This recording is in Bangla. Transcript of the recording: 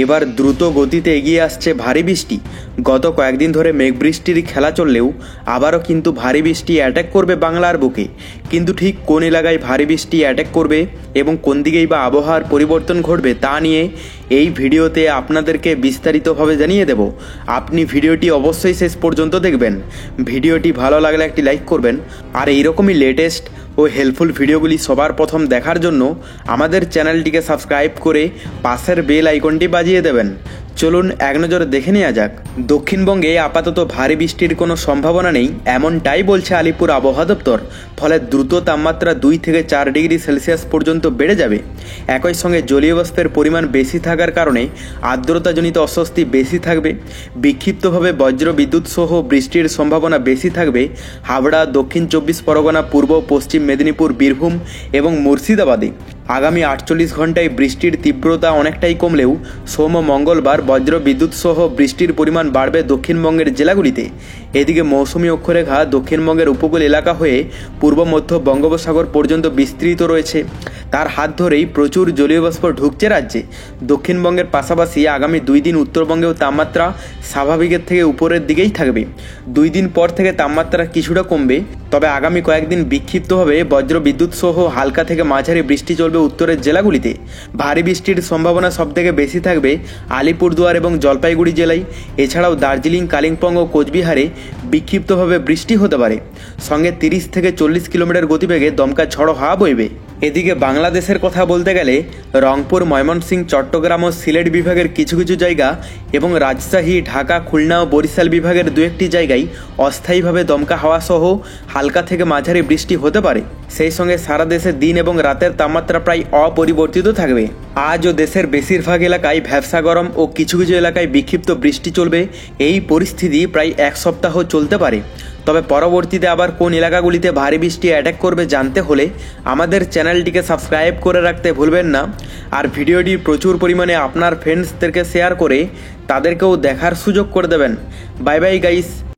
এবার দ্রুত গতিতে এগিয়ে আসছে ভারী বৃষ্টি। গত কয়েকদিন ধরে মেঘ বৃষ্টির খেলা চললেও আবারও কিন্তু ভারী বৃষ্টি অ্যাটাক করবে বাংলার বুকে। কিন্তু ঠিক কোন এলাকায় ভারী বৃষ্টি অ্যাটাক করবে এবং কোন দিকেই বা আবহাওয়ার পরিবর্তন ঘটবে তা নিয়ে এই ভিডিওতে আপনাদেরকে বিস্তারিতভাবে জানিয়ে দেব। আপনি ভিডিওটি অবশ্যই শেষ পর্যন্ত দেখবেন। ভিডিওটি ভালো লাগলে একটি লাইক করবেন, আর এইরকমই লেটেস্ট ও হেল্পফুল ভিডিওগুলি সবার প্রথম দেখার জন্য আমাদের চ্যানেলটিকে সাবস্ক্রাইব করে পাশের বেল আইকনটি বাজিয়ে দেবেন। চলুন এক নজরে দেখে নেওয়া যাক। দক্ষিণবঙ্গে আপাতত ভারী বৃষ্টির কোনো সম্ভাবনা নেই, এমনটাই বলছে আলিপুর আবহাওয়া দপ্তর। ফলে দ্রুত তাপমাত্রা 2 থেকে 4 ডিগ্রি সেলসিয়াস পর্যন্ত বেড়ে যাবে। একই সঙ্গে জলীয় বাষ্পের পরিমাণ বেশি থাকার কারণে আর্দ্রতাজনিত অস্বস্তি বেশি থাকবে। বিক্ষিপ্তভাবে বজ্র বিদ্যুৎ সহ বৃষ্টির সম্ভাবনা বেশি থাকবে হাবড়া, দক্ষিণ 24 পরগনা, পূর্ব পশ্চিম মেদিনীপুর, বীরভূম এবং মুর্শিদাবাদে। আগামী 48 ঘন্টায় বৃষ্টির তীব্রতা অনেকটাই কমলেও সোম ও মঙ্গলবার বজ্র বিদ্যুৎ সহ বৃষ্টির পরিমাণ বাড়বে দক্ষিণবঙ্গের জেলাগুলিতে। এদিকে মৌসুমী অক্ষরেখা দক্ষিণবঙ্গের উপকূল এলাকা হয়ে পূর্ব মধ্য বঙ্গোপসাগর পর্যন্ত বিস্তৃত রয়েছে। তার হাত ধরেই প্রচুর জলীয় বাষ্প ঢুকছে রাজ্যে। দক্ষিণবঙ্গের পাশাপাশি আগামী 2 দিন উত্তরবঙ্গেও তাপমাত্রা স্বাভাবিকের থেকে উপরের দিকেই থাকবে। 2 দিন পর থেকে তাপমাত্রা কিছুটা কমবে, তবে আগামী কয়েকদিন বিক্ষিপ্তভাবে বজ্র বিদ্যুৎ সহ হালকা থেকে মাঝারি বৃষ্টি চলবে উত্তরের জেলাগুলিতে। ভারী বৃষ্টির সম্ভাবনা সবথেকে বেশি থাকবে আলিপুরদুয়ার এবং জলপাইগুড়ি জেলায়। এছাড়াও দার্জিলিং, কালিম্পং ও কোচবিহারে বিক্ষিপ্তভাবে বৃষ্টি হতে পারে। সঙ্গে 30 থেকে 40 কিলোমিটার গতিবেগে দমকা ঝড়ো হাওয়া বইবে। এদিকে বাংলাদেশের কথা বলতে গেলে রংপুর, ময়মনসিংহ, চট্টগ্রাম ও সিলেট বিভাগের কিছু কিছু জায়গা এবং রাজশাহী, ঢাকা, খুলনা ও বরিশাল বিভাগের 2-1টি জায়গায় অস্থায়ীভাবে দমকা হাওয়া সহ হালকা থেকে মাঝারি বৃষ্টি হতে পারে। সেই সঙ্গে সারা দেশে দিন এবং রাতের তাপমাত্রা প্রায় অপরিবর্তিত থাকবে। আজও দেশের বেশিরভাগ এলাকায় ভ্যাপসা গরম ও কিছু কিছু এলাকায় বিক্ষিপ্ত বৃষ্টি চলবে। এই পরিস্থিতি প্রায় 1 সপ্তাহ চলতে পারে। তবে পরবর্তীতে আবার কোন এলাকাগুলিতে ভারী বৃষ্টি অ্যাটাক করবে জানতে হলে আমাদের চ্যানেলটিকে সাবস্ক্রাইব করে রাখতে ভুলবেন না। আর ভিডিওটি প্রচুর পরিমাণে আপনার ফ্রেন্ডসদেরকে শেয়ার করে তাদেরকেও দেখার সুযোগ করে দেবেন। Bye bye guys.